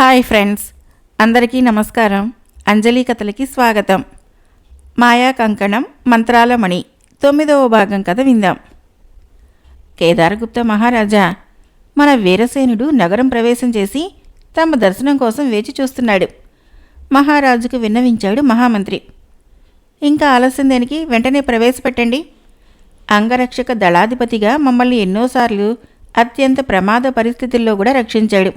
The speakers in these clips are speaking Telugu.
హాయ్ ఫ్రెండ్స్, అందరికీ నమస్కారం. అంజలి కథలకి స్వాగతం. మాయా కంకణం మంత్రాల మణి 9వ భాగం కథ విందాం. కేదారగుప్త మహారాజా, మన వీరసేనుడు నగరం ప్రవేశం చేసి తమ దర్శనం కోసం వేచి చూస్తున్నాడు. మహారాజుకు విన్నవించాడు మహామంత్రి. ఇంకా ఆలస్యం దేనికి, వెంటనే ప్రవేశపెట్టండి. అంగరక్షక దళాధిపతిగా మమ్మల్ని ఎన్నోసార్లు అత్యంత ప్రమాద పరిస్థితుల్లో కూడా రక్షించాడు.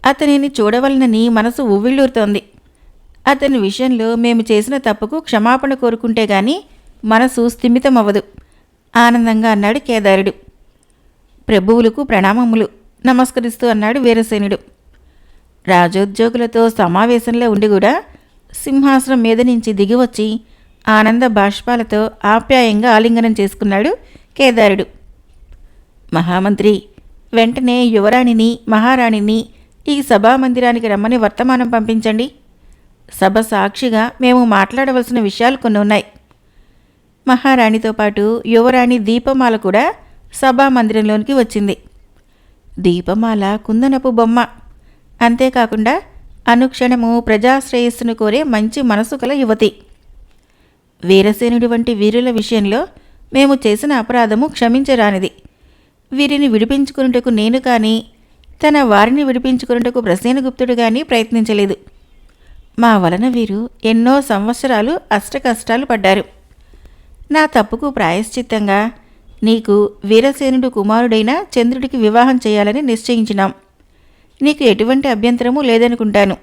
అతనిని చూడవలనని మనసు ఉవ్విళ్ళూరుతోంది. అతని విషయంలో మేము చేసిన తప్పుకు క్షమాపణ కోరుకుంటే గాని మనసు స్థిమితమవ్వదు, ఆనందంగా అన్నాడు కేదారుడు. ప్రభువులకు ప్రణామములు నమస్కరిస్తూ అన్నాడు వీరసేనుడు. రాజోద్యోగులతో సమావేశంలో ఉండి కూడా సింహాసనం మీద నుంచి దిగివచ్చి ఆనంద బాష్పాలతో ఆప్యాయంగా ఆలింగనం చేసుకున్నాడు కేదారుడు. మహామంత్రి, వెంటనే యువరాణిని మహారాణిని ఈ సభామందిరానికి రమ్మని వర్తమానం పంపించండి. సభ సాక్షిగా మేము మాట్లాడవలసిన విషయాలు కొన్ని ఉన్నాయి. మహారాణితో పాటు యువరాణి దీపమాల కూడా సభామందిరంలోనికి వచ్చింది. దీపమాల కుందనపు బొమ్మ. అంతేకాకుండా అనుక్షణము ప్రజాశ్రేయస్సును కోరే మంచి మనసు కల యువతి. వీరసేనుడి వంటి వీరుల విషయంలో మేము చేసిన అపరాధము క్షమించరానిది. వీరిని విడిపించుకున్నటకు నేను కానీ, తన వారిని విడిపించుకున్నటకు ప్రసేనగుప్తుడు కానీ ప్రయత్నించలేదు. మా వలన వీరు ఎన్నో సంవత్సరాలు అష్టకష్టాలు పడ్డారు. నా తప్పుకు ప్రాయశ్చిత్తంగా నీకు వీరసేనుడు కుమారుడైన చంద్రుడికి వివాహం చేయాలని నిశ్చయించినాం. నీకు ఎటువంటి అభ్యంతరమూ లేదనుకుంటాను.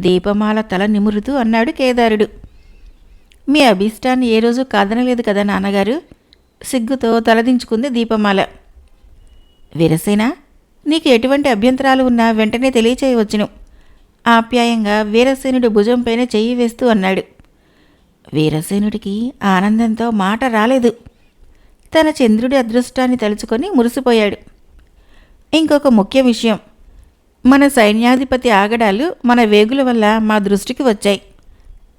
దీపమాల తల నిమురుతూ అన్నాడు కేదారుడు. మీ అభీష్టాన్ని ఏ రోజు కాదనలేదు కదా నాన్నగారు, సిగ్గుతో తలదించుకుంది దీపమాల. వీరసేన, నీకు ఎటువంటి అభ్యంతరాలు ఉన్నా వెంటనే తెలియచేయవచ్చును, ఆప్యాయంగా వీరసేనుడు భుజంపైన చెయ్యి వేస్తూ అన్నాడు. వీరసేనుడికి ఆనందంతో మాట రాలేదు. తన చంద్రుడి అదృష్టాన్ని తలుచుకొని మురిసిపోయాడు. ఇంకొక ముఖ్య విషయం, మన సైన్యాధిపతి ఆగడాలు మన వేగుల వల్ల మా దృష్టికి వచ్చాయి.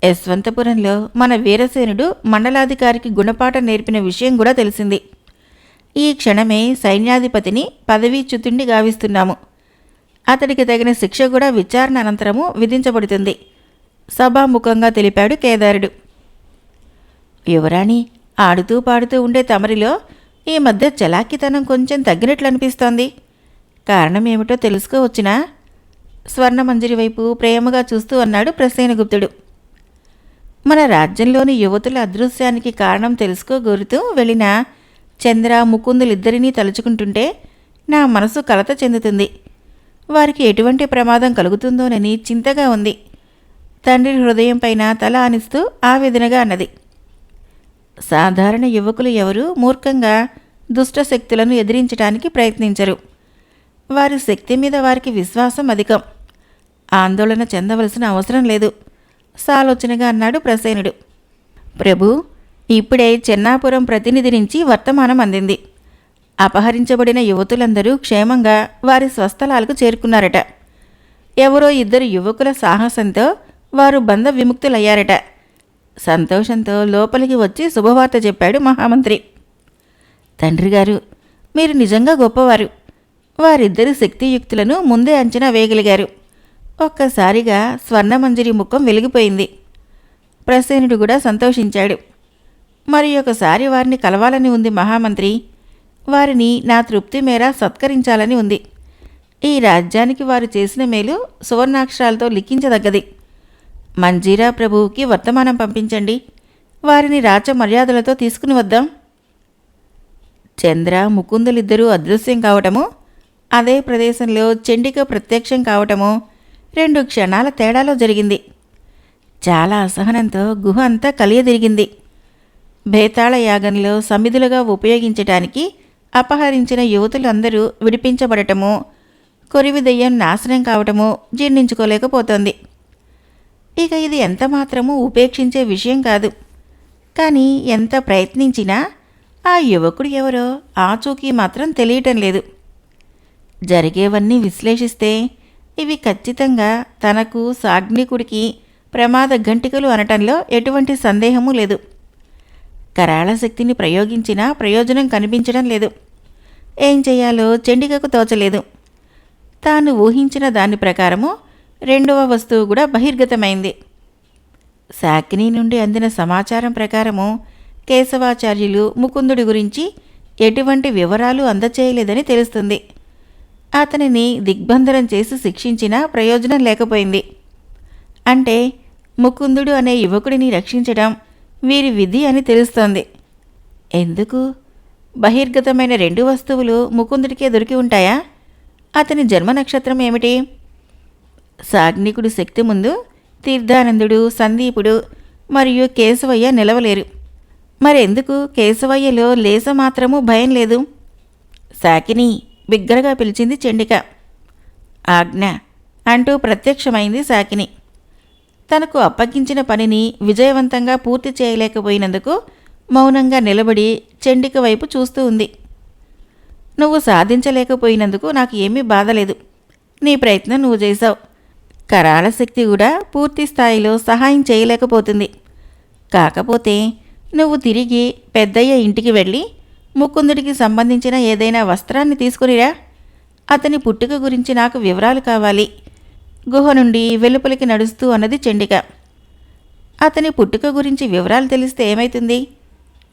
యశ్వంతపురంలో మన వీరసేనుడు మండలాధికారికి గుణపాఠం నేర్పిన విషయం కూడా తెలిసింది. ఈ క్షణమే సైన్యాధిపతిని పదవీచ్యుతుణ్ణి గావిస్తున్నాము. అతడికి తగిన శిక్ష కూడా విచారణ అనంతరము విధించబడుతుంది, సభాముఖంగా తెలిపాడు కేదారుడు. యువరాణి, ఆడుతూ పాడుతూ ఉండే తమరిలో ఈ మధ్య చలాకితనం కొంచెం తగ్గినట్లు అనిపిస్తోంది. కారణమేమిటో తెలుసుకోవచ్చునా? స్వర్ణమంజరి వైపు ప్రేమగా చూస్తూ అన్నాడు ప్రసేనగుప్తుడు. మన రాజ్యంలోని యువతుల అదృశ్యానికి కారణం తెలుసుకోగోరుతూ వెళ్ళిన చంద్ర ముకుందులిద్దరినీ తలుచుకుంటుంటే నా మనసు కలత చెందుతుంది. వారికి ఎటువంటి ప్రమాదం కలుగుతుందోనని చింతగా ఉంది. తండ్రి హృదయం పైన తల ఆనిస్తూ ఆవేదనగా అన్నది. సాధారణ యువకులు ఎవరూ మూర్ఖంగా దుష్టశక్తులను ఎదిరించడానికి ప్రయత్నించరు. వారి శక్తి మీద వారికి విశ్వాసం అధికం. ఆందోళన చెందవలసిన అవసరం లేదు, సాలోచనగా అన్నాడు ప్రసేనుడు. ప్రభు, ఇప్పుడే చెన్నాపురం ప్రతినిధి నుంచి వర్తమానం అందింది. అపహరించబడిన యువతులందరూ క్షేమంగా వారి స్వస్థలాలకు చేరుకున్నారట. ఎవరో 2 యువకుల సాహసంతో వారు బంధ విముక్తులయ్యారట. సంతోషంతో లోపలికి వచ్చి శుభవార్త చెప్పాడు మహామంత్రి. తండ్రిగారు, మీరు నిజంగా గొప్పవారు. వారిద్దరి శక్తియుక్తులను ముందే అంచనా వేయగలిగారు. ఒక్కసారిగా స్వర్ణమంజరి ముఖం వెలిగిపోయింది. ప్రసేనుడు కూడా సంతోషించాడు. మరి ఒకసారి వారిని కలవాలని ఉంది మహామంత్రి. వారిని నా తృప్తి మేర సత్కరించాలని ఉంది. ఈ రాజ్యానికి వారు చేసిన మేలు సువర్ణాక్షరాలతో లిఖించదగ్గది. మంజీరా ప్రభువుకి వర్తమానం పంపించండి. వారిని రాచ మర్యాదలతో తీసుకుని వద్దాం. చంద్ర ముకుందులిద్దరూ అదృశ్యం కావటము, అదే ప్రదేశంలో చండిక ప్రత్యక్షం కావటము 2 క్షణాల తేడాలో జరిగింది. చాలా అసహనంతో గుహ అంతా కలియదిరిగింది. భేతాళ యాగంలో సమిధులుగా ఉపయోగించటానికి అపహరించిన యువతులందరూ విడిపించబడటము, కొరివి దెయ్యం నాశనం కావటము జీర్ణించుకోలేకపోతోంది. ఇక ఇది ఎంతమాత్రమూ ఉపేక్షించే విషయం కాదు. కానీ ఎంత ప్రయత్నించినా ఆ యువకుడు ఎవరో ఆచూకీ మాత్రం తెలియటం లేదు. జరిగేవన్నీ విశ్లేషిస్తే ఇవి ఖచ్చితంగా తనకు సాగ్నికుడికి ప్రమాద ఘంటికలు అనటంలో ఎటువంటి సందేహమూ లేదు. కరాళ శక్తిని ప్రయోగించినా ప్రయోజనం కనిపించడం లేదు. ఏం చెయ్యాలో చండికకు తోచలేదు. తాను ఊహించిన దాని ప్రకారము రెండవ వస్తువు కూడా బహిర్గతమైంది. శాకిని నుండి అందిన సమాచారం ప్రకారము కేశవాచార్యులు ముకుందుడి గురించి ఎటువంటి వివరాలు అందచేయలేదని తెలుస్తుంది. అతనిని దిగ్బంధనం చేసి శిక్షించినా ప్రయోజనం లేకపోయింది. అంటే ముకుందుడు అనే యువకుడిని రక్షించడం వీరి విధి అని తెలుస్తోంది. ఎందుకు? బహిర్గతమైన రెండు వస్తువులు ముకుందుడికే దొరికి ఉంటాయా? అతని జన్మ నక్షత్రం ఏమిటి? సాగ్నికుడి శక్తి ముందు తీర్థానందుడు, సందీపుడు మరియు కేశవయ్య నిలవలేరు. మరెందుకు కేశవయ్యలో లేసమాత్రమూ భయం లేదు? శాకిని బిగ్గరగా పిలిచింది చండిక. ఆజ్ఞ అంటూ ప్రత్యక్షమైంది శాకిని. తనకు అప్పగించిన పనిని విజయవంతంగా పూర్తి చేయలేకపోయినందుకు మౌనంగా నిలబడి చండిక వైపు చూస్తూ ఉంది. నువ్వు సాధించలేకపోయినందుకు నాకు ఏమీ బాధలేదు. నీ ప్రయత్నం నువ్వు చేశావు. కరాళ శక్తి కూడా పూర్తి స్థాయిలో సహాయం చేయలేకపోతుంది. కాకపోతే నువ్వు తిరిగి పెద్దయ్య ఇంటికి వెళ్ళి ముకుందుడికి సంబంధించిన ఏదైనా వస్త్రాన్ని తీసుకునిరా. అతని పుట్టుక గురించి నాకు వివరాలు కావాలి. గుహ నుండి వెలుపలికి నడుస్తూ అన్నది చండిక. అతని పుట్టుక గురించి వివరాలు తెలిస్తే ఏమైతుంది?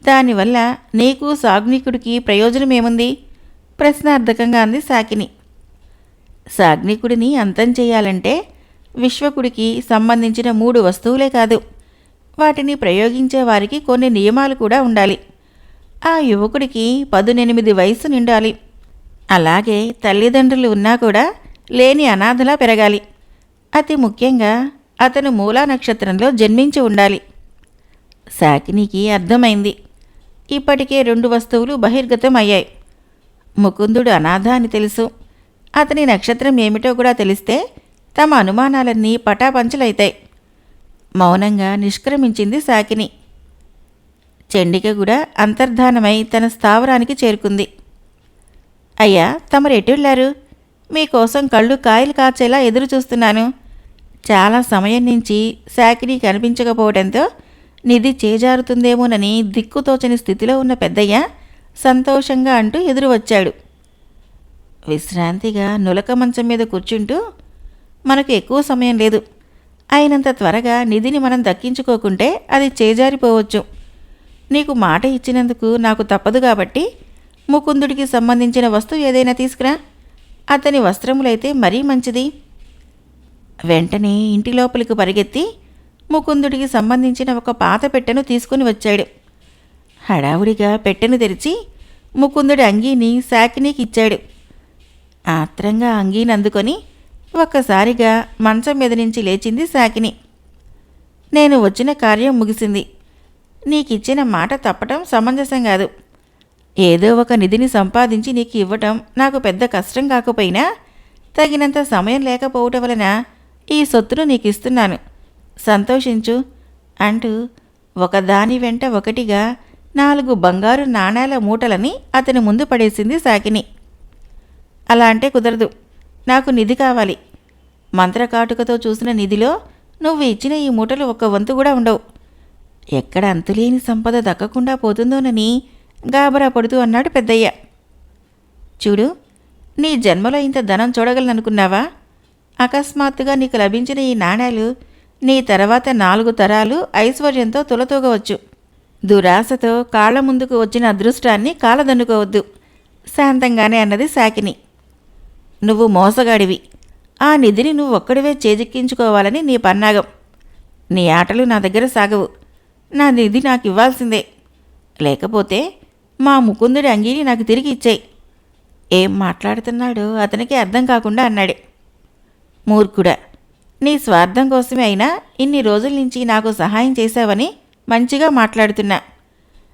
దానివల్ల నీకు సాగ్నికుడికి ప్రయోజనమేముంది? ప్రశ్నార్థకంగా అంది శాకిని. సాగ్నికుడిని అంతం చేయాలంటే విశ్వకుడికి సంబంధించిన 3 వస్తువులే కాదు, వాటిని ప్రయోగించే వారికి కొన్ని నియమాలు కూడా ఉండాలి. ఆ యువకుడికి 18 వయసు నిండాలి. అలాగే తల్లిదండ్రులు ఉన్నా కూడా లేని అనాథలా పెరగాలి. అతి ముఖ్యంగా అతను మూలా నక్షత్రంలో జన్మించి ఉండాలి. శాకినికి అర్థమైంది. ఇప్పటికే 2 వస్తువులు బహిర్గతం అయ్యాయి. ముకుందుడు అనాథ అని తెలుసు. అతని నక్షత్రం ఏమిటో కూడా తెలిస్తే తమ అనుమానాలన్నీ పటాపంచలైతాయి. మౌనంగా నిష్క్రమించింది శాకిని. చండిక కూడా అంతర్ధానమై తన స్థావరానికి చేరుకుంది. అయ్యా, తమరు ఎటుళ్లారు? మీకోసం కళ్ళు కాయలు కాచేలా ఎదురు చూస్తున్నాను. చాలా సమయం నుంచి శాకిని కనిపించకపోవడంతో నిధి చేజారుతుందేమోనని దిక్కుతోచని స్థితిలో ఉన్న పెద్దయ్య సంతోషంగా అంటూ ఎదురు వచ్చాడు. విశ్రాంతిగా నులక మంచం మీద కూర్చుంటూ, మనకు ఎక్కువ సమయం లేదు. అయినంత త్వరగా నిధిని మనం దక్కించుకోకుంటే అది చేజారిపోవచ్చు. నీకు మాట ఇచ్చినందుకు నాకు తప్పదు కాబట్టి ముకుందుడికి సంబంధించిన వస్తువు ఏదైనా తీసుకురా. అతని వస్త్రములైతే మరీ మంచిది. వెంటనే ఇంటి లోపలికి పరిగెత్తి ముకుందుడికి సంబంధించిన ఒక పాత పెట్టెను తీసుకుని వచ్చాడు. హడావుడిగా పెట్టెను తెరిచి ముకుందుడి అంగీని శాకినికి ఇచ్చాడు. ఆత్రంగా అంగీని అందుకొని ఒక్కసారిగా మంచం మీద నుంచి లేచింది శాకిని. నేను వచ్చిన కార్యం ముగిసింది. నీకిచ్చిన మాట తప్పటం సమంజసం కాదు. ఏదో ఒక నిధిని సంపాదించి నీకు ఇవ్వటం నాకు పెద్ద కష్టం కాకపోయినా తగినంత సమయం లేకపోవటం వలన ఈ సొత్తును నీకిస్తున్నాను, సంతోషించు అంటూ ఒకదాని వెంట ఒకటిగా 4 బంగారు నాణేల మూటలని అతని ముందు పడేసింది శాకిని. అలా అంటే కుదరదు. నాకు నిధి కావాలి. మంత్రకాటుకతో చూసిన నిధిలో నువ్వు ఇచ్చిన ఈ మూటలు 1 వంతు కూడా ఉండవు. ఎక్కడ అంతులేని సంపద దక్కకుండా పోతుందోనని గాబరా పడుతూ అన్నాడు పెద్దయ్య. చూడు, నీ జన్మలో ఇంత ధనం చూడగలననుకున్నావా? అకస్మాత్తుగా నీకు లభించిన ఈ నాణేలు నీ తర్వాత 4 తరాలు ఐశ్వర్యంతో తులతూగవచ్చు. దురాశతో కాళ్ల ముందుకు వచ్చిన అదృష్టాన్ని కాలదన్నుకోవద్దు, శాంతంగానే అన్నది శాకిని. నువ్వు మోసగాడివి. ఆ నిధిని నువ్వు ఒక్కడివే చేజిక్కించుకోవాలని నీ పన్నాగం. నీ ఆటలు నా దగ్గర సాగవు. నా నిధి నాకు ఇవ్వాల్సిందే. లేకపోతే మా ముకుందుడి అంగీని నాకు తిరిగి ఇచ్చేయి. ఏం మాట్లాడుతున్నాడో అతనికి అర్థం కాకుండా అన్నాడు. మూర్ఖుడా, నీ స్వార్థం కోసమే అయినా ఇన్ని రోజుల నుంచి నాకు సహాయం చేశావని మంచిగా మాట్లాడుతున్నా.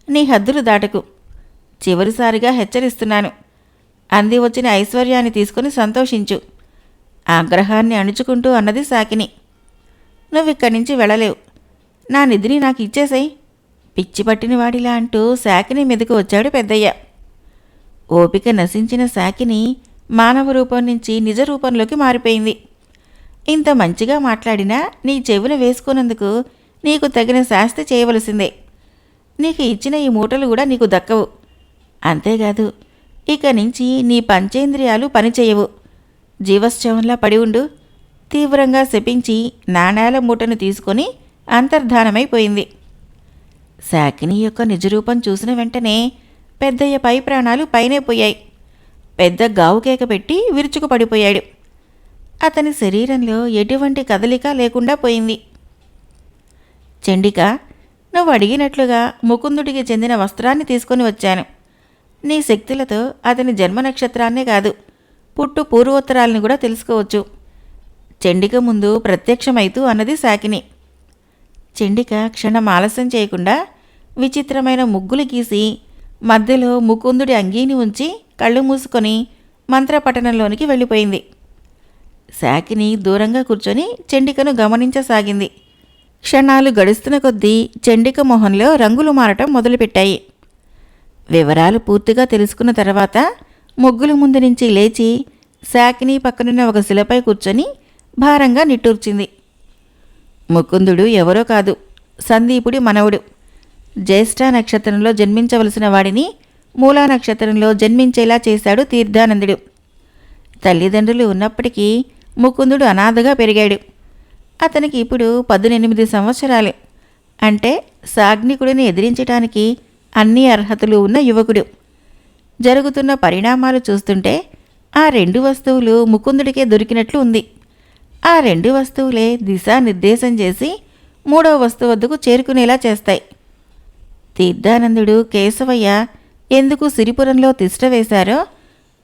నీ హద్దులు దాటకు. చివరిసారిగా హెచ్చరిస్తున్నాను. అంది వచ్చిన ఐశ్వర్యాన్ని తీసుకుని సంతోషించు. ఆగ్రహాన్ని అణుచుకుంటూ అన్నది శాకిని. నువ్విక్కడి నుంచి వెళ్ళలేవు. నా నిధిని నాకు ఇచ్చేసాయి. పిచ్చి పట్టిన వాడిలా అంటూ శాకిని మీదకు వచ్చాడు పెద్దయ్య. ఓపిక నశించిన శాకిని మానవ రూపం నుంచి నిజ రూపంలోకి మారిపోయింది. ఇంత మంచిగా మాట్లాడినా నీ చెవున వేసుకున్నందుకు నీకు తగిన శాస్తి చేయవలసిందే. నీకు ఇచ్చిన ఈ మూటలు కూడా నీకు దక్కవు. అంతేకాదు, ఇక నుంచి నీ పంచేంద్రియాలు పనిచేయవు. జీవశ్చవంలా పడి ఉండు, తీవ్రంగా శపించి నాణేల మూటను తీసుకొని అంతర్ధానమైపోయింది. శాకిని యొక్క నిజరూపం చూసిన వెంటనే పెద్దయ్య పై ప్రాణాలు పైనే పోయాయి. పెద్ద గావుకేక పెట్టి విరుచుకు పడిపోయాడు. అతని శరీరంలో ఎటువంటి కదలిక లేకుండా పోయింది. చండిక, నువ్వు అడిగినట్లుగా ముకుందుడికి చెందిన వస్త్రాన్ని తీసుకొని వచ్చాను. నీ శక్తులతో అతని జన్మ నక్షత్రాన్నే కాదు, పుట్టు పూర్వోత్తరాలను కూడా తెలుసుకోవచ్చు. చండిక ముందు ప్రత్యక్షమైతూ అన్నది శాకిని. చండిక క్షణం ఆలస్యం చేయకుండా విచిత్రమైన ముగ్గులు గీసి మధ్యలో ముకుందుడి అంగీని ఉంచి కళ్ళు మూసుకొని మంత్రపఠనంలోనికి వెళ్ళిపోయింది. శాకిని దూరంగా కూర్చొని చండికను గమనించసాగింది. క్షణాలు గడుస్తున్న కొద్దీ చండిక మొహంలో రంగులు మారటం మొదలుపెట్టాయి. వివరాలు పూర్తిగా తెలుసుకున్న తర్వాత ముగ్గుల ముందు నుంచి లేచి శాకిని పక్కనున్న ఒక శిలపై కూర్చొని భారంగా నిట్టూర్చింది. ముకుందుడు ఎవరో కాదు, సందీపుడి మనవడు. జ్యేష్ఠ నక్షత్రంలో జన్మించవలసిన వాడిని మూలా నక్షత్రంలో జన్మించేలా చేశాడు తీర్థానందుడు. తల్లిదండ్రులు ఉన్నప్పటికీ ముకుందుడు అనాథగా పెరిగాడు. అతనికి ఇప్పుడు 18 సంవత్సరాలు. అంటే సాగ్నికుడిని ఎదిరించటానికి అన్ని అర్హతలు ఉన్న యువకుడు. జరుగుతున్న పరిణామాలు చూస్తుంటే ఆ 2 వస్తువులు ముకుందుడికే దొరికినట్లు ఉంది. ఆ 2 వస్తువులే దిశానిర్దేశం చేసి 3వ వస్తువు వద్దకు చేరుకునేలా చేస్తాయి. తీర్థానందుడు, కేశవయ్య ఎందుకు సిరిపురంలో తిష్ట వేశారో,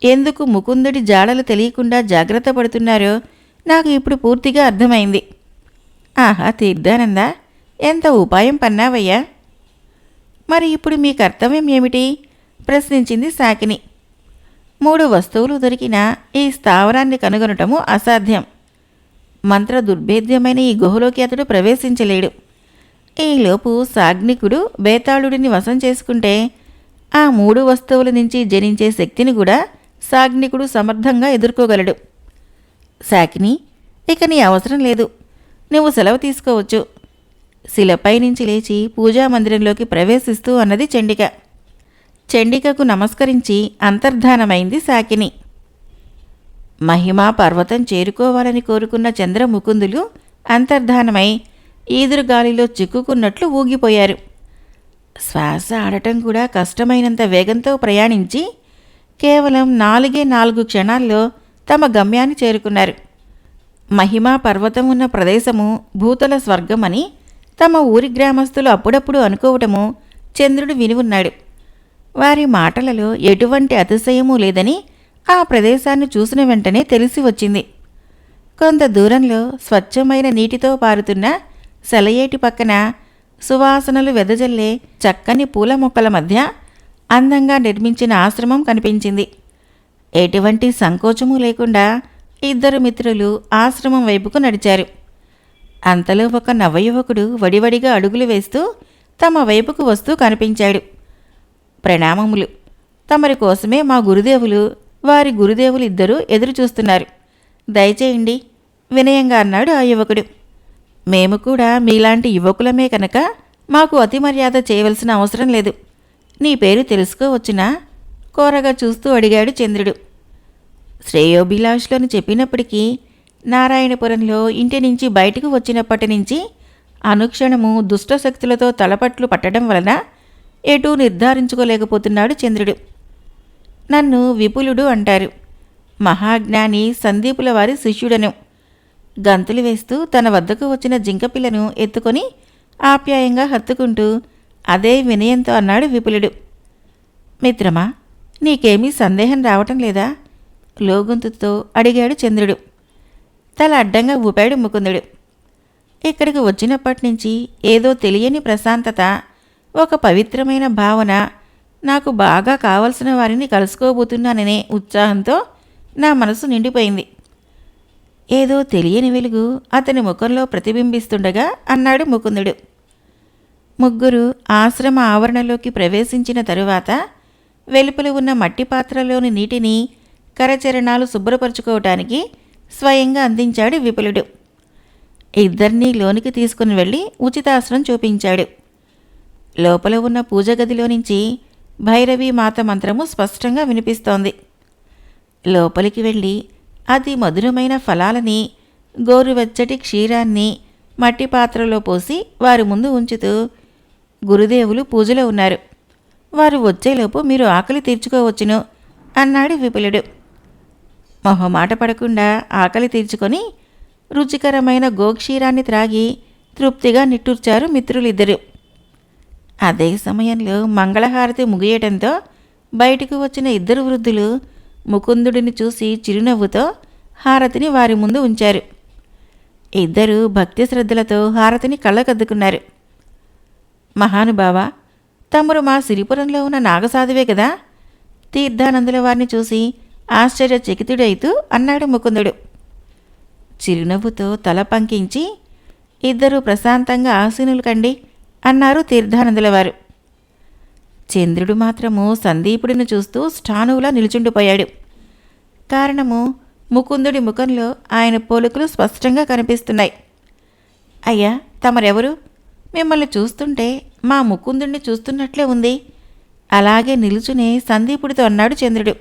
ఎందుకు ముకుందుడి జాడలు తెలియకుండా జాగ్రత్త పడుతున్నారో నాకు ఇప్పుడు పూర్తిగా అర్థమైంది. ఆహా తీర్థానంద, ఎంత ఉపాయం పన్నావయ్యా! మరి ఇప్పుడు మీ కర్తవ్యం ఏమిటి? ప్రశ్నించింది శాకిని. 3 వస్తువులు దొరికినా ఈ స్థావరాన్ని కనుగొనటము అసాధ్యం. మంత్ర దుర్భేద్యమైన ఈ గుహలోకి అతడు ప్రవేశించలేడు. ఈలోపు సాగ్నికుడు బేతాళుడిని వశం చేసుకుంటే ఆ 3 వస్తువుల నుంచి జనించే శక్తిని కూడా సాగ్నికుడు సమర్థంగా ఎదుర్కోగలడు. శాకిని, ఇక నీ అవసరం లేదు, నువ్వు సెలవు తీసుకోవచ్చు. శిలపై నుంచి లేచి పూజామందిరంలోకి ప్రవేశిస్తూ అన్నది చండిక. చండికకు నమస్కరించి అంతర్ధానమైంది శాకిని. మహిమా పర్వతం చేరుకోవాలని కోరుకున్న చంద్రముకుందులు అంతర్ధానమై ఈదురుగాలిలో చిక్కుకున్నట్లు ఊగిపోయారు. శ్వాస ఆడటం కూడా కష్టమైనంత వేగంతో ప్రయాణించి కేవలం 4 క్షణాల్లో తమ గమ్యాన్ని చేరుకున్నారు. మహిమా పర్వతం ఉన్న ప్రదేశము భూతల స్వర్గమని తమ ఊరి గ్రామస్తులు అప్పుడప్పుడు అనుకోవటము చంద్రుడు విని ఉన్నాడు. వారి మాటలలో ఎటువంటి అతిశయమూ లేదని ఆ ప్రదేశాన్ని చూసిన వెంటనే తెలిసి వచ్చింది. కొంత దూరంలో స్వచ్ఛమైన నీటితో పారుతున్న సెలయేటి పక్కన సువాసనలు వెదజల్లే చక్కని పూల మొక్కల మధ్య అందంగా నిర్మించిన ఆశ్రమం కనిపించింది. ఎటువంటి సంకోచమూ లేకుండా 2 మిత్రులు ఆశ్రమం వైపుకు నడిచారు. అంతలో ఒక నవయువకుడు వడివడిగా అడుగులు వేస్తూ తమ వైపుకు వస్తూ కనిపించాడు. ప్రణామములు. తమరి కోసమే మా గురుదేవులు, వారి గురుదేవులు 2 ఎదురుచూస్తున్నారు. దయచేయండి, వినయంగా అన్నాడు ఆ యువకుడు. మేము కూడా మీలాంటి యువకులమే కనుక మాకు అతి మర్యాద చేయవలసిన అవసరం లేదు. నీ పేరు తెలుసుకోవచ్చునా? కోరగా చూస్తూ అడిగాడు చంద్రుడు. శ్రేయోభిలాష్లోని చెప్పినప్పటికీ నారాయణపురంలో ఇంటి నుంచి బయటకు వచ్చినప్పటి నుంచి అనుక్షణము దుష్టశక్తులతో తలపట్లు పట్టడం వలన ఎటూ నిర్ధారించుకోలేకపోతున్నాడు చంద్రుడు. నన్ను విపులుడు అంటారు. మహాజ్ఞాని సందీపుల వారి శిష్యుడను. గంతులు వేస్తూ తన వద్దకు వచ్చిన జింకపిల్లను ఎత్తుకొని ఆప్యాయంగా హత్తుకుంటూ అదే వినయంతో అన్నాడు విపులుడు. మిత్రమా, నీకేమీ సందేహం రావటం లేదా? లోగొంతుతో అడిగాడు చంద్రుడు. తల అడ్డంగా ఊపాడు ముకుందుడు. ఇక్కడికి వచ్చినప్పటి నుంచి ఏదో తెలియని ప్రశాంతత, ఒక పవిత్రమైన భావన, నాకు బాగా కావలసిన వారిని కలుసుకోబోతున్నాననే ఉత్సాహంతో నా మనసు నిండిపోయింది. ఏదో తెలియని వెలుగు అతని ముఖంలో ప్రతిబింబిస్తుండగా అన్నాడు ముకుందుడు. ముగ్గురు ఆశ్రమ ఆవరణలోకి ప్రవేశించిన తరువాత వెలుపల ఉన్న మట్టి పాత్రలోని నీటిని కరచరణాలు శుభ్రపరుచుకోవటానికి స్వయంగా అందించాడు విపులుడు. 2 లోనికి తీసుకుని వెళ్ళి ఉచితాసనం చూపించాడు. లోపల ఉన్న పూజగదిలో నుంచి భైరవీ మాత మంత్రము స్పష్టంగా వినిపిస్తోంది. లోపలికి వెళ్ళి అతి మధురమైన ఫలాలని, గోరువెచ్చటి క్షీరాన్ని మట్టి పాత్రలో పోసి వారి ముందు ఉంచుతూ, గురుదేవులు పూజలో ఉన్నారు, వారు వచ్చేలోపు మీరు ఆకలి తీర్చుకోవచ్చును అన్నాడు విపులుడు. మొహమాట పడకుండా ఆకలి తీర్చుకొని రుచికరమైన గోక్షీరాన్ని త్రాగి తృప్తిగా నిట్టూర్చారు మిత్రులిద్దరూ. అదే సమయంలో మంగళహారతి ముగియటంతో బయటకు వచ్చిన ఇద్దరు వృద్ధులు ముకుందుడిని చూసి చిరునవ్వుతో హారతిని వారి ముందు ఉంచారు. ఇద్దరూ భక్తి శ్రద్ధలతో హారతిని కళ్ళకద్దుకున్నారు. మహానుభావ, తమరు మా సిరిపురంలో ఉన్న నాగసాధువే కదా? తీర్థానందుల వారిని చూసి ఆశ్చర్యచకితుడైతూ అన్నాడు ముకుందుడు. చిరునవ్వుతో తల పంకించి, ఇద్దరూ ప్రశాంతంగా ఆసీనులు కండి అన్నారు తీర్థానందుల వారు. చంద్రుడు మాత్రము సందీపుడిని చూస్తూ స్టానువులా నిలుచుండిపోయాడు. కారణము, ముకుందుడి ముఖంలో ఆయన పోలికలు స్పష్టంగా కనిపిస్తున్నాయి. అయ్యా, తమరెవరు? మిమ్మల్ని చూస్తుంటే మా ముకుందుడిని చూస్తున్నట్లే ఉంది. అలాగే నిలుచునే సందీపుడితో అన్నాడు చంద్రుడు.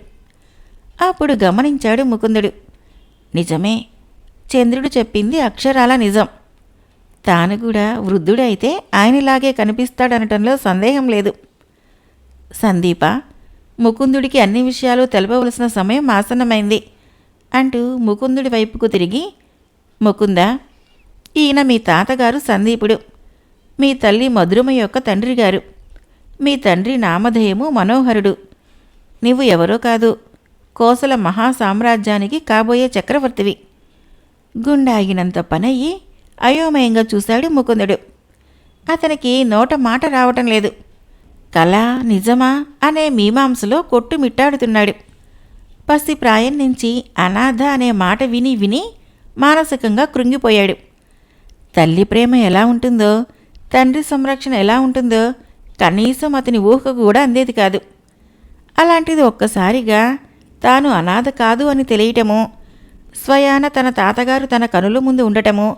అప్పుడు గమనించాడు ముకుందుడు. నిజమే, చంద్రుడు చెప్పింది అక్షరాల నిజం. తాను కూడా వృద్ధుడైతే ఆయనలాగే కనిపిస్తాడనటంలో సందేహం లేదు. సందీప, ముకుందుడికి అన్ని విషయాలు తెలపవలసిన సమయం ఆసన్నమైంది అంటూ ముకుందుడి వైపుకు తిరిగి, ముకుంద, ఈయన మీ తాతగారు సందీపుడు, మీ తల్లి మధురమ యొక్క తండ్రి గారు. మీ తండ్రి నామధేయము మనోహరుడు. నీవు ఎవరో కాదు, కోసల మహాసామ్రాజ్యానికి కాబోయే చక్రవర్తివి. గుండాగినంత పనయ్యి అయోమయంగా చూశాడు ముకుందుడు. అతనికి నోట మాట రావటం లేదు. కళ నిజమా అనే మీమాంసలో కొట్టుమిట్టాడుతున్నాడు. పసి ప్రాయం నుంచి అనాథ అనే మాట విని విని మానసికంగా కృంగిపోయాడు. తల్లి ప్రేమ ఎలా ఉంటుందో, తండ్రి సంరక్షణ ఎలా ఉంటుందో కనీసం అతని ఊహకు కూడా అందేది కాదు. అలాంటిది ఒక్కసారిగా తాను అనాథ కాదు అని తెలియటమో, స్వయాన తన తాతగారు తన కనుల ముందు ఉండటమో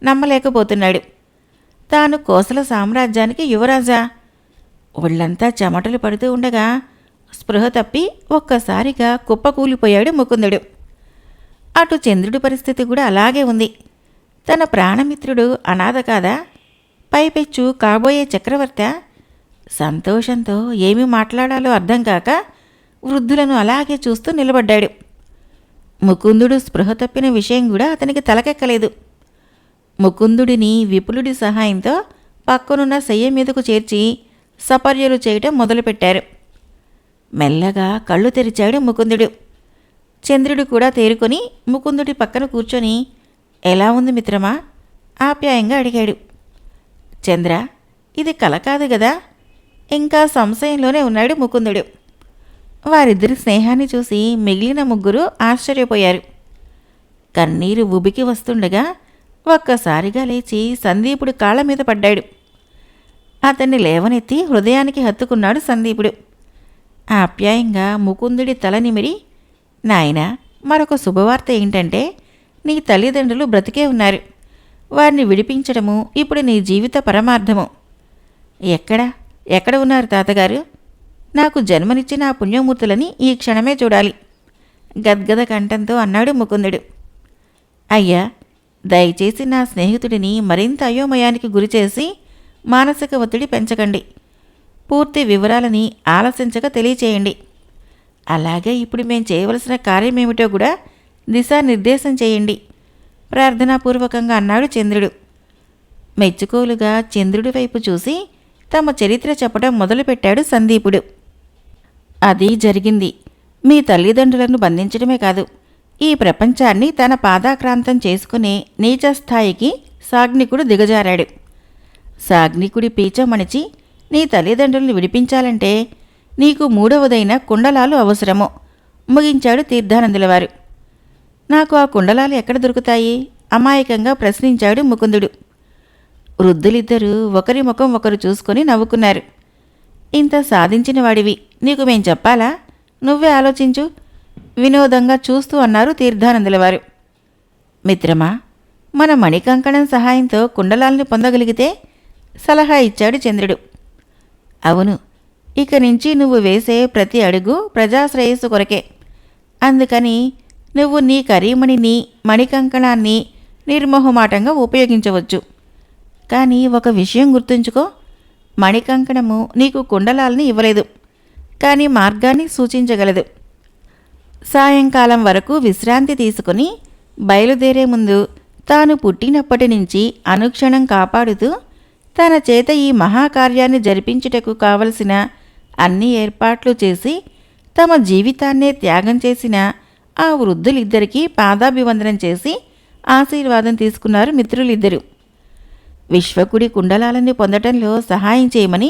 నమ్మలేకపోతున్నాడు. తాను కోసల సామ్రాజ్యానికి యువరాజా? ఒళ్ళంతా చెమటలు పడుతూ ఉండగా స్పృహ తప్పి ఒక్కసారిగా కుప్పకూలిపోయాడు ముకుందుడు. అటు చంద్రుడి పరిస్థితి కూడా అలాగే ఉంది. తన ప్రాణమిత్రుడు అనాథ కాదా? పైపెచ్చు కాబోయే చక్రవర్తి. సంతోషంతో ఏమి మాట్లాడాలో అర్థం కాక వృద్ధులను అలాగే చూస్తూ నిలబడ్డాడు. ముకుందుడు స్పృహ తప్పిన విషయం కూడా అతనికి తలకెక్కలేదు. ముకుందుడిని విపులుడి సహాయంతో పక్కనున్న శయ్య మీదకు చేర్చి సపర్యలు చేయటం మొదలుపెట్టారు. మెల్లగా కళ్ళు తెరిచాడు ముకుందుడు. చంద్రుడు కూడా తేరుకొని ముకుందుడి పక్కన కూర్చొని, ఎలా ఉంది మిత్రమా ఆప్యాయంగా అడిగాడు. చంద్ర, ఇది కల కాదు గదా? ఇంకా సంశయంలోనే ఉన్నాడు ముకుందుడు. వారిద్దరి స్నేహాన్ని చూసి మిగిలిన ముగ్గురు ఆశ్చర్యపోయారు. కన్నీరు ఉబికి వస్తుండగా ఒక్కసారిగా లేచి సందీపుడు కాళ్ళ మీద పడ్డాడు. అతన్ని లేవనెత్తి హృదయానికి హత్తుకున్నాడు సందీపుడు. ఆప్యాయంగా ముకుందుడి తల నిమిరి, నాయనా, మరొక శుభవార్త ఏంటంటే నీ తల్లిదండ్రులు బ్రతికే ఉన్నారు. వారిని విడిపించడము ఇప్పుడు నీ జీవిత పరమార్థము. ఎక్కడ ఉన్నారు తాతగారు? నాకు జన్మనిచ్చిన ఆ పుణ్యమూర్తులని ఈ క్షణమే చూడాలి గద్గద కంఠంతో అన్నాడు ముకుందుడు. అయ్యా, దయచేసి నా స్నేహితుడిని మరింత అయోమయానికి గురిచేసి మానసిక ఒత్తిడి పెంచకండి. పూర్తి వివరాలని ఆలసించక తెలియచేయండి. అలాగే ఇప్పుడు మేం చేయవలసిన కార్యమేమిటో కూడా దిశానిర్దేశం చేయండి ప్రార్థనాపూర్వకంగా అన్నాడు చంద్రుడు. మెచ్చుకోలుగా చంద్రుడి వైపు చూసి తమ చరిత్ర చెప్పడం మొదలుపెట్టాడు సందీపుడు. అది జరిగింది. మీ తల్లిదండ్రులను బంధించడమే కాదు, ఈ ప్రపంచాన్ని తన పాదాక్రాంతం చేసుకునే నీచస్థాయికి సాగ్నికుడు దిగజారాడు. సాగ్నికుడి పీచమణిచి నీ తల్లిదండ్రుల్ని విడిపించాలంటే నీకు మూడవదైన కుండలాలు అవసరమో ముగించాడు తీర్థానందులవారు. నాకు ఆ కుండలాలు ఎక్కడ దొరుకుతాయి అమాయకంగా ప్రశ్నించాడు ముకుందుడు. వృద్ధులిద్దరూ ఒకరి ముఖం ఒకరు చూసుకొని నవ్వుకున్నారు. ఇంత సాధించిన వాడివి, నీకు మేం చెప్పాలా? నువ్వే ఆలోచించు వినోదంగా చూస్తూ అన్నారు తీర్థానందులవారు. మిత్రమా, మన మణికంకణం సహాయంతో కుండలాల్ని పొందగలిగితే సలహా ఇచ్చాడు చంద్రుడు. అవును, ఇక నుంచి నువ్వు వేసే ప్రతి అడుగు ప్రజాశ్రేయస్సు కొరకే. అందుకని నువ్వు నీ కరీమణిని, మణికంకణాన్ని నిర్మోహమాటంగా ఉపయోగించవచ్చు. కానీ ఒక విషయం గుర్తుంచుకో, మణికంకణము నీకు కుండలాల్ని ఇవ్వలేదు, కానీ మార్గాన్ని సూచించగలదు. సాయంకాలం వరకు విశ్రాంతి తీసుకుని బయలుదేరే ముందు తాను పుట్టినప్పటి నుంచి అనుక్షణం కాపాడుతూ తన చేత ఈ మహాకార్యాన్ని జరిపించుటకు కావలసిన అన్ని ఏర్పాట్లు చేసి తమ జీవితాన్నే త్యాగం చేసిన ఆ వృద్ధులిద్దరికీ పాదాభివందనం చేసి ఆశీర్వాదం తీసుకున్నారు మిత్రులిద్దరూ. విశ్వకుడి కుండలాలని పొందటంలో సహాయం చేయమని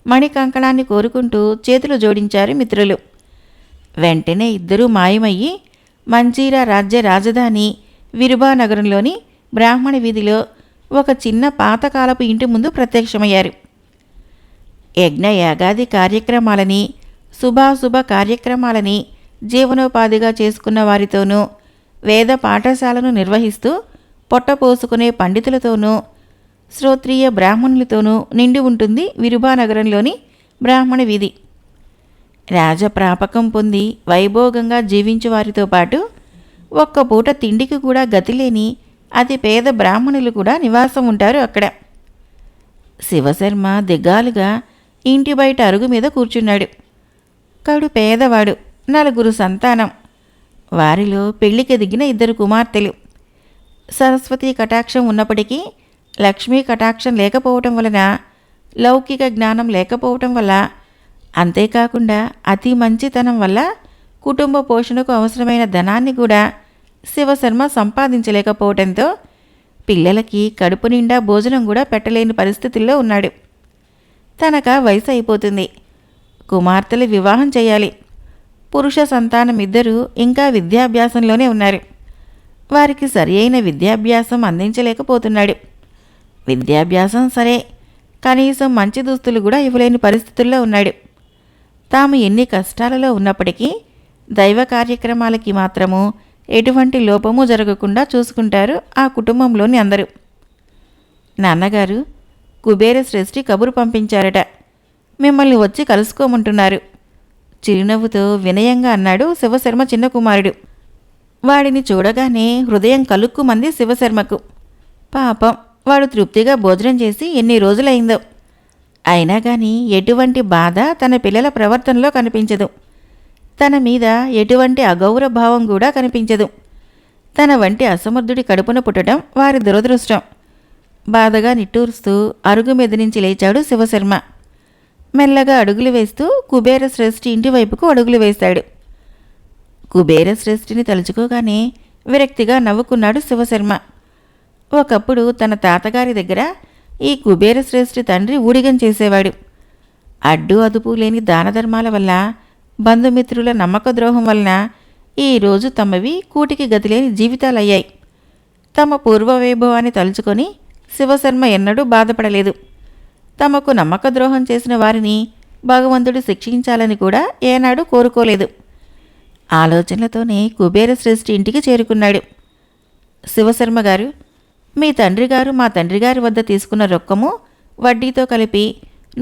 మణికంకణాన్ని కోరుకుంటూ చేతులు జోడించారు మిత్రులు. వెంటనే ఇద్దరూ మాయమయ్యి మంజీరా రాజ్య రాజధాని విరుబానగరంలోని బ్రాహ్మణ వీధిలో ఒక చిన్న పాతకాలపు ఇంటి ముందు ప్రత్యక్షమయ్యారు. యజ్ఞయాగాది కార్యక్రమాలని, శుభాశుభ కార్యక్రమాలని జీవనోపాధిగా చేసుకున్న వారితోనూ, వేద పాఠశాలను నిర్వహిస్తూ పొట్టపోసుకునే పండితులతోనూ, శ్రోత్రియ బ్రాహ్మణులతోనూ నిండి ఉంటుంది విరుబానగరంలోని బ్రాహ్మణ వీధి. రాజప్రాపకం పొంది వైభోగంగా జీవించు వారితో పాటు ఒక్క పూట తిండికి కూడా గతిలేని అతి పేద బ్రాహ్మణులు కూడా నివాసం ఉంటారు అక్కడ. శివశర్మ దిగాలుగా ఇంటి బయట అరుగు మీద కూర్చున్నాడు. కడు పేదవాడు, 4 సంతానం. వారిలో పెళ్లికి దిగిన 2 కుమార్తెలు. సరస్వతీ కటాక్షం ఉన్నప్పటికీ లక్ష్మీ కటాక్షం లేకపోవటం వలన, లౌకిక జ్ఞానం లేకపోవటం వల్ల, అంతేకాకుండా అతి మంచితనం వల్ల కుటుంబ పోషణకు అవసరమైన ధనాన్ని కూడా శివశర్మ సంపాదించలేకపోవటంతో పిల్లలకి కడుపు నిండా భోజనం కూడా పెట్టలేని పరిస్థితుల్లో ఉన్నాడు. తనక వయసు అయిపోతుంది. కుమార్తెలు వివాహం చేయాలి. పురుష సంతానం 2 ఇంకా విద్యాభ్యాసంలోనే ఉన్నారు. వారికి సరి అయిన విద్యాభ్యాసం అందించలేకపోతున్నాడు. విద్యాభ్యాసం సరే, కనీసం మంచి దుస్తులు కూడా ఇవ్వలేని పరిస్థితుల్లో ఉన్నాడు. తాము ఎన్ని కష్టాలలో ఉన్నప్పటికీ దైవ కార్యక్రమాలకి మాత్రము ఎటువంటి లోపము జరగకుండా చూసుకుంటారు ఆ కుటుంబంలోని అందరూ. నాన్నగారు, కుబేర శ్రేష్ఠి కబురు పంపించారట, మిమ్మల్ని వచ్చి కలుసుకోమంటున్నారు. చిరునవ్వుతో వినయంగా అన్నాడు శివశర్మ చిన్న కుమారుడు. వాడిని చూడగానే హృదయం కలుక్కుమంది శివశర్మకు. పాపం, వాడు తృప్తిగా భోజనం చేసి ఎన్ని రోజులైందో. అయినా కానీ ఎటువంటి బాధ తన పిల్లల ప్రవర్తనలో కనిపించదు. తన మీద ఎటువంటి అగౌరవభావం కూడా కనిపించదు. తన వంటి అసమర్థుడి కడుపున పుట్టడం వారి దురదృష్టం. బాధగా నిట్టూరుస్తూ అరుగు మీద నుంచి లేచాడు శివశర్మ. మెల్లగా అడుగులు వేస్తూ కుబేర శ్రేష్ఠి ఇంటి వైపుకు అడుగులు వేశాడు. కుబేర శ్రేష్ఠిని తలుచుకోగానే విరక్తిగా నవ్వుకున్నాడు శివశర్మ. ఒకప్పుడు తన తాతగారి దగ్గర ఈ కుబేర శ్రేష్ఠి తండ్రి ఊడిగం చేసేవాడు. అడ్డు అదుపు లేని దానధర్మాల వల్ల, బంధుమిత్రుల నమ్మక ద్రోహం వలన ఈరోజు తమవి కూటికి గతిలేని జీవితాలయ్యాయి. తమ పూర్వ వైభవాన్ని తలుచుకొని శివశర్మ ఎన్నడూ బాధపడలేదు. తమకు నమ్మక ద్రోహం చేసిన వారిని భగవంతుడు శిక్షించాలని కూడా ఏనాడు కోరుకోలేదు. ఆలోచనలతోనే కుబేర శ్రేష్ఠి ఇంటికి చేరుకున్నాడు. శివశర్మ గారు, మీ తండ్రి గారు మా తండ్రి గారి వద్ద తీసుకున్న రొక్కము వడ్డీతో కలిపి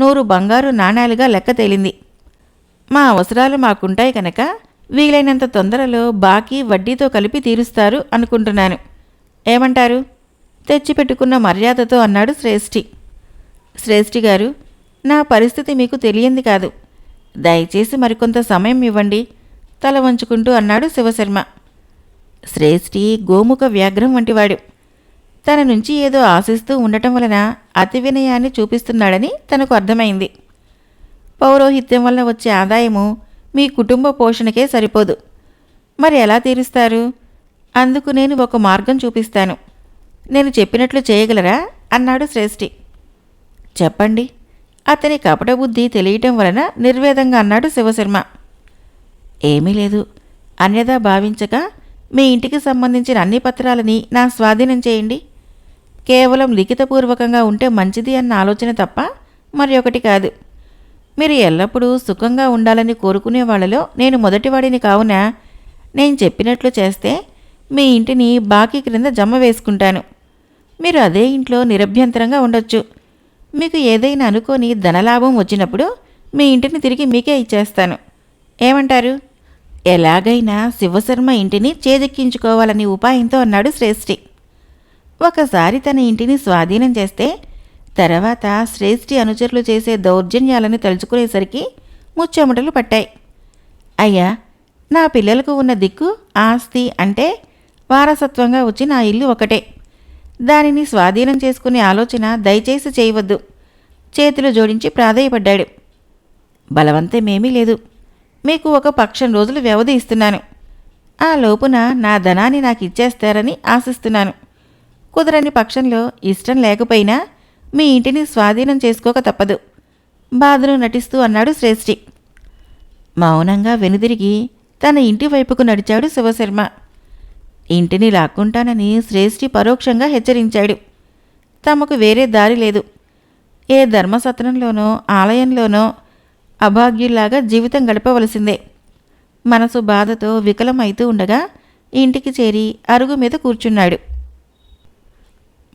100 బంగారు నాణాలుగా లెక్క తేలింది. మా అవసరాలు మాకుంటాయి కనుక వీలైనంత తొందరలో బాకీ వడ్డీతో కలిపి తీరుస్తారు అనుకుంటున్నాను. ఏమంటారు? తెచ్చిపెట్టుకున్న మర్యాదతో అన్నాడు శ్రేష్ఠి. శ్రేష్ఠి గారు, నా పరిస్థితి మీకు తెలియంది కాదు. దయచేసి మరికొంత సమయం ఇవ్వండి, తల వంచుకుంటూ అన్నాడు శివశర్మ. శ్రేష్ఠి గోముఖ వ్యాఘ్రం వంటివాడు. తన నుంచి ఏదో ఆశిస్తూ ఉండటం వలన అతి వినయాన్ని చూపిస్తున్నాడని తనకు అర్థమైంది. పౌరోహిత్యం వలన వచ్చే ఆదాయము మీ కుటుంబ పోషణకే సరిపోదు. మరి ఎలా తీరుస్తారు? అందుకు నేను ఒక మార్గం చూపిస్తాను. నేను చెప్పినట్లు చేయగలరా అన్నాడు శ్రేష్ఠి. చెప్పండి. అతని కపటబుద్ధి తెలియటం వలన నిర్వేదంగా అన్నాడు శివశర్మ. ఏమీ లేదు. అన్యదా భావించక మీ ఇంటికి సంబంధించిన అన్ని పత్రాలని నా స్వాధీనం చేయండి. కేవలం లిఖితపూర్వకంగా ఉంటే మంచిది అన్న ఆలోచన తప్ప మరి ఒకటి కాదు. మీరు ఎల్లప్పుడూ సుఖంగా ఉండాలని కోరుకునే వాళ్ళలో నేను మొదటివాడిని కావున నేను చెప్పినట్లు చేస్తే మీ ఇంటిని బాకీ క్రింద జమ వేసుకుంటాను. మీరు అదే ఇంట్లో నిరభ్యంతరంగా ఉండొచ్చు. మీకు ఏదైనా అనుకోని ధనలాభం వచ్చినప్పుడు మీ ఇంటిని తిరిగి మీకే ఇచ్చేస్తాను. ఏమంటారు? ఎలాగైనా శివశర్మ ఇంటిని చేజెక్కించుకోవాలని ఉపాయంతో అన్నాడు శ్రేష్ఠి. ఒకసారి తన ఇంటిని స్వాధీనం చేస్తే తర్వాత శ్రేష్ఠి అనుచరులు చేసే దౌర్జన్యాలను తలుచుకునేసరికి ముచ్చెమటలు పట్టాయి. అయ్యా, నా పిల్లలకు ఉన్న దిక్కు ఆస్తి అంటే వారసత్వంగా వచ్చి నా ఇల్లు ఒకటే. దానిని స్వాధీనం చేసుకునే ఆలోచన దయచేసి చేయవద్దు. చేతులు జోడించి ప్రాధేయపడ్డాడు. బలవంతమేమీ లేదు. మీకు ఒక పక్షం రోజులు వ్యవధి ఇస్తున్నాను. ఆ లోపున నా ధనాన్ని నాకు ఇచ్చేస్తారని ఆశిస్తున్నాను. కుదరని పక్షంలో ఇష్టం లేకపోయినా మీ ఇంటిని స్వాధీనం చేసుకోక తప్పదు. బాధను నటిస్తూ అన్నాడు శ్రేష్ఠి. మౌనంగా వెనుదిరిగి తన ఇంటి వైపుకు నడిచాడు శివశర్మ. ఇంటిని లాక్కుంటానని శ్రేష్ఠి పరోక్షంగా హెచ్చరించాడు. తమకు వేరే దారి లేదు. ఏ ధర్మసత్రంలోనో ఆలయంలోనో అభాగ్యుల్లాగా జీవితం గడపవలసిందే. మనసు బాధతో వికలమైతూ ఉండగా ఇంటికి చేరి అరుగు మీద కూర్చున్నాడు.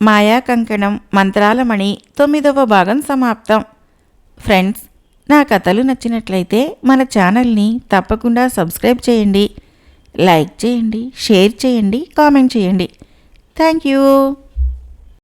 మాయా కంకణం మంత్రాలమణి 9వ భాగం సమాప్తం. ఫ్రెండ్స్, నా కథలు నచ్చినట్లయితే మన ఛానల్ని తప్పకుండా సబ్స్క్రైబ్ చేయండి, లైక్ చేయండి, షేర్ చేయండి, కామెంట్ చేయండి. Thank you.